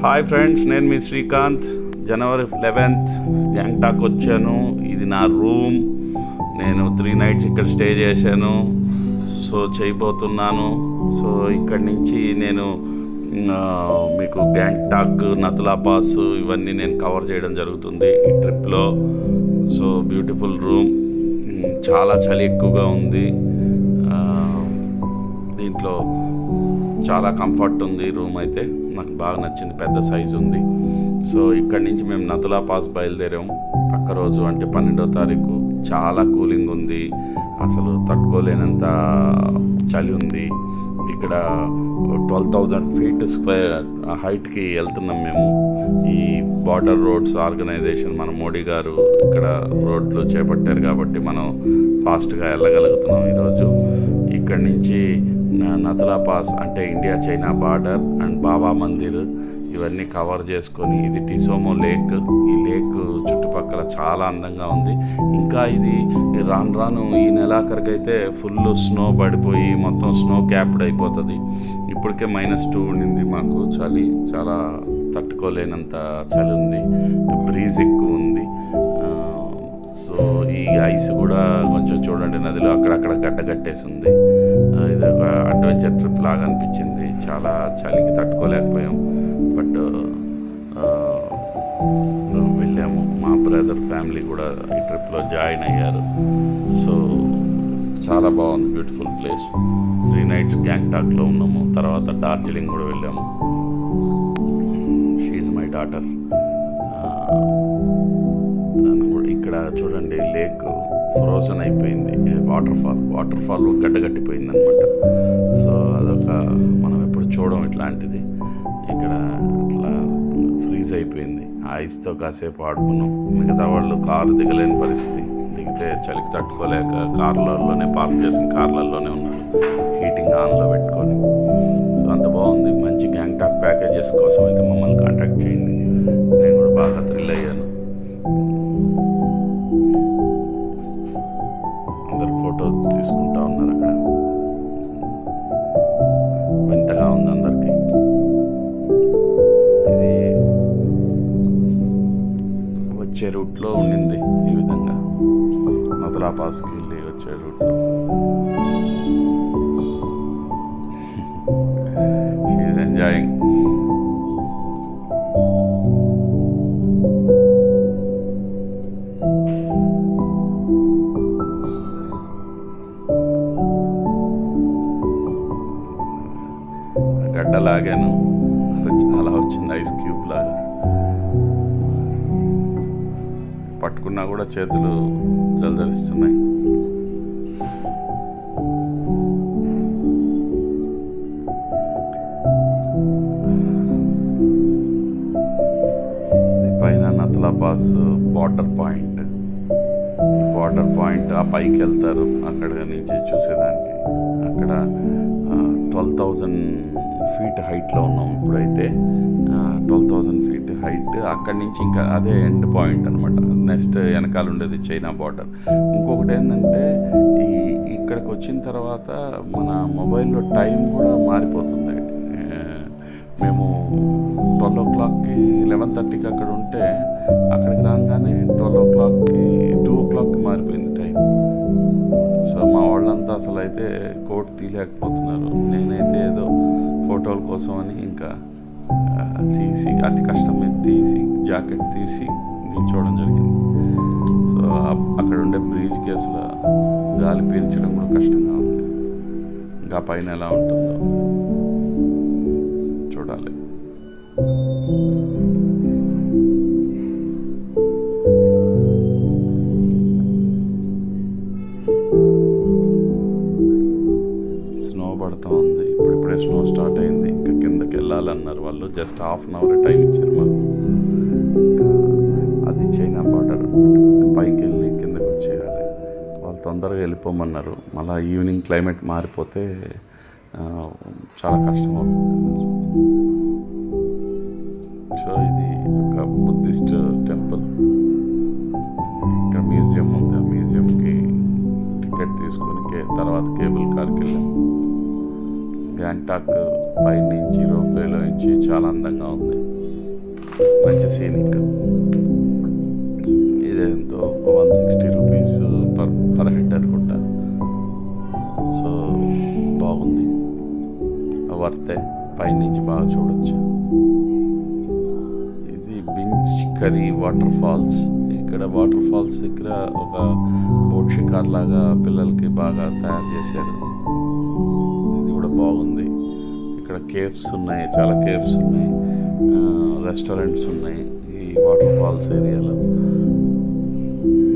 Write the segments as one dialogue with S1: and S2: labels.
S1: Hi friends, నేను మీ శ్రీకాంత్. జనవరి 11th Gangtok వచ్చాను. ఇది నా రూమ్. నేను 3 nights ఇక్కడ స్టే చేశాను. చేయబోతున్నాను. ఇక్కడి నుంచి నేను మీకు గ్యాంగ్టాక్, నతులా పాస్ ఇవన్నీ నేను కవర్ చేయడం జరుగుతుంది ఈ ట్రిప్లో. Beautiful room. చాలా చలి ఎక్కువగా ఉంది. దీంట్లో చాలా కంఫర్ట్ ఉంది. రూమ్ అయితే నాకు బాగా నచ్చింది, పెద్ద సైజు ఉంది. ఇక్కడి నుంచి మేము నతులా పాస్ బయలుదేరాము. పక్క రోజు అంటే 12వ తారీఖు. చాలా కూలింగ్ ఉంది, అసలు తట్టుకోలేనంత చలి ఉంది. ఇక్కడ 12,000 feet స్క్వేర్ హైట్కి వెళ్తున్నాం మేము. ఈ బార్డర్ రోడ్స్ ఆర్గనైజేషన్, మన మోడీ గారు ఇక్కడ రోడ్లు చేపట్టారు కాబట్టి మనం ఫాస్ట్గా వెళ్ళగలుగుతున్నాం ఈరోజు. ఇక్కడి నుంచి నతులా పాస్ అంటే ఇండియా చైనా బార్డర్ అండ్ బాబా మందిర్ ఇవన్నీ కవర్ చేసుకొని, ఇది టిసోమో లేక్. ఈ లేక్ చుట్టుపక్కల చాలా అందంగా ఉంది. ఇంకా ఇది రాను ఈ నెలాఖరికైతే ఫుల్ స్నో పడిపోయి మొత్తం స్నో క్యాప్డ్ అయిపోతుంది. ఇప్పటికే -2 ఉండింది మాకు. చలి చాలా తట్టుకోలేనంత చలి ఉంది. బ్రీజ్ ఎక్కువ ఉంది. ఈ ఐస్ కూడా కొంచెం చూడండి, నదిలో అక్కడక్కడ గడ్డ కట్టేసి ఉంది. ఇది ఒక అడ్వెంచర్ ట్రిప్ లాగా అనిపించింది. చాలా చలికి తట్టుకోలేకపోయాం, బట్ వెళ్ళాము. మా బ్రదర్ ఫ్యామిలీ కూడా ఈ ట్రిప్లో జాయిన్ అయ్యారు. చాలా బాగుంది, బ్యూటిఫుల్ ప్లేస్. 3 nights గ్యాంగ్టాక్లో ఉన్నాము. తర్వాత డార్జిలింగ్ కూడా వెళ్ళాము. She is my daughter. ఇక్కడ చూడండి, లేక్ ఫ్రోజన్ అయిపోయింది. వాటర్ ఫాల్ గడ్డగట్టిపోయింది అనమాట. అదొక మనం ఎప్పుడు చూడడం ఇట్లాంటిది. ఇక్కడ అట్లా ఫ్రీజ్ అయిపోయింది. ఐస్తో కాసేపు ఆడుకున్నాం. మిగతా వాళ్ళు కారు దిగలేని పరిస్థితి. దిగితే చలికి తట్టుకోలేక కార్లలోనే పార్క్ చేసిన కార్లలోనే ఉన్నారు, హీటింగ్ ఆన్లో పెట్టుకొని. అంత బాగుంది. మంచి గ్యాంగ్టాక్ ప్యాకేజెస్ కోసం అయితే మమ్మల్ని కాంటాక్ట్ చేయండి. నేను కూడా బాగా థ్రిల్ అయ్యాను. అందరు ఫోటోస్ తీసుకుంటా ఉన్నారు అక్కడ. వింతగా ఉంది అందరికీ. ఇది వచ్చే రూట్లో ఉండింది ఈ విధంగా. నతులా పాస్కి వెళ్ళి వచ్చే రూట్లో షీ ఈజ్ ఎంజాయింగ్. గడ్డలాగాను చాలా వచ్చింది, ఐస్ క్యూబ్ లాగా. పట్టుకున్నా కూడా చేతులు జలదరిస్తున్నాయి. ఇది పైన Nathula pass water point. Water point ఆ పైకి వెళ్తారు అక్కడ నుంచి చూసేదానికి. అక్కడ 12,000 feet హైట్లో ఉన్నాం ఇప్పుడైతే. 12,000 feet హైట్. అక్కడి నుంచి ఇంకా అదే ఎండ్ పాయింట్ అనమాట. నెక్స్ట్ వెనకాల ఉండేది చైనా బార్డర్. ఇంకొకటి ఏంటంటే, ఇక్కడికి వచ్చిన తర్వాత మన మొబైల్లో టైం కూడా మారిపోతుంది. మేము 12 o'clockకి 11:30కి అక్కడ ఉంటే, అక్కడికి రాగానే 12 o'clockకి 2 o'clockకి మారిపోయింది టైం. మా వాళ్ళంతా అసలు అయితే కోట్ తీయలేకపోతున్నారు. నేనైతే ఏదో ఫోటోల కోసం అని ఇంకా తీసి, అతి కష్టం మీద తీసి జాకెట్ తీసి నిల్చోవడం జరిగింది. అక్కడ ఉండే బ్రీజ్కి అసలు గాలి పీల్చడం కూడా కష్టంగా ఉంది. ఇంకా పైన ఎలా ఉంటుందో చూడాలి. స్నో పడుతూ ఉంది. ఇప్పుడే స్నో స్టార్ట్ అయింది. ఇంకా కిందకి వెళ్ళాలన్నారు వాళ్ళు. జస్ట్ 1/2 hour టైం ఇచ్చారు మాకు. ఇంకా అది చైనా బార్డర్ అనమాట. పైకి వెళ్ళి కిందకి వచ్చేయాలి. వాళ్ళు తొందరగా వెళ్ళిపోమన్నారు. మళ్ళీ ఈవినింగ్ క్లైమేట్ మారిపోతే చాలా కష్టం అవుతుంది. ఇది ఒక బుద్ధిస్ట్ టెంపుల్. ఇక్కడ మ్యూజియం ఉంది. ఆ మ్యూజియంకి టికెట్ తీసుకొని తర్వాత కేబుల్ కార్కి వెళ్ళాం. గ్యాంగ్టాక్ పైనుంచి రోప్వేలో నుంచి చాలా అందంగా ఉంది. మంచి సీనిక్. ఇదేంతో 160 రూపీస్ పర్ హెడ్ అనుకుంటా. సో బాగుంది, వర్తే, పైనుంచి బాగా చూడొచ్చు. ఇది బించ్ కరీ వాటర్ ఫాల్స్. ఇక్కడ వాటర్ ఫాల్స్ దగ్గర ఒక బోట్ షికార్ లాగా పిల్లలకి బాగా తయారు చేశారు. ఇది కూడా బాగుంది. ఇక్కడ కేవ్స్ ఉన్నాయి, చాలా కేవ్స్ ఉన్నాయి, రెస్టారెంట్స్ ఉన్నాయి ఈ వాటర్ ఫాల్స్ ఏరియాలో.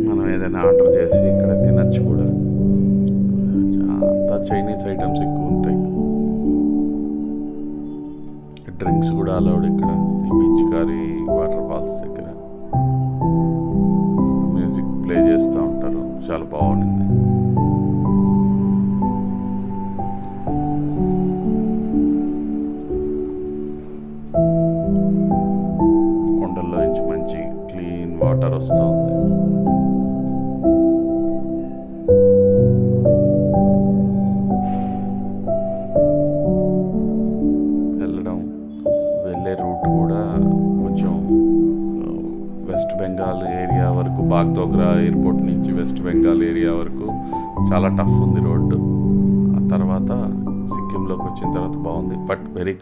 S1: మనం ఏదైనా ఆర్డర్ చేసి ఇక్కడ తినచ్చు కూడా. అంతా చైనీస్ ఐటమ్స్ ఎక్కువ ఉంటాయి. డ్రింక్స్ కూడా అలౌడ్ ఇక్కడ ఈ బించికారి వాటర్ ఫాల్స్ దగ్గర. మ్యూజిక్ ప్లే చేస్తూ ఉంటారు, చాలా బాగుంటుంది. కొండల్లో నుంచి మంచి క్లీన్ వాటర్ వస్తుంది. వెళ్ళే రూట్ కూడా కొంచెం వెస్ట్ బెంగాల్ ఏరియా వరకు, బాగ్డోగ్రా ఎయిర్పోర్ట్ నుంచి వెస్ట్ బెంగాల్ ఏరియా వరకు చాలా టఫ్ ఉంది రోడ్డు. ఆ తర్వాత సిక్కింలోకి వచ్చిన తర్వాత బాగుంది, బట్ వెరీ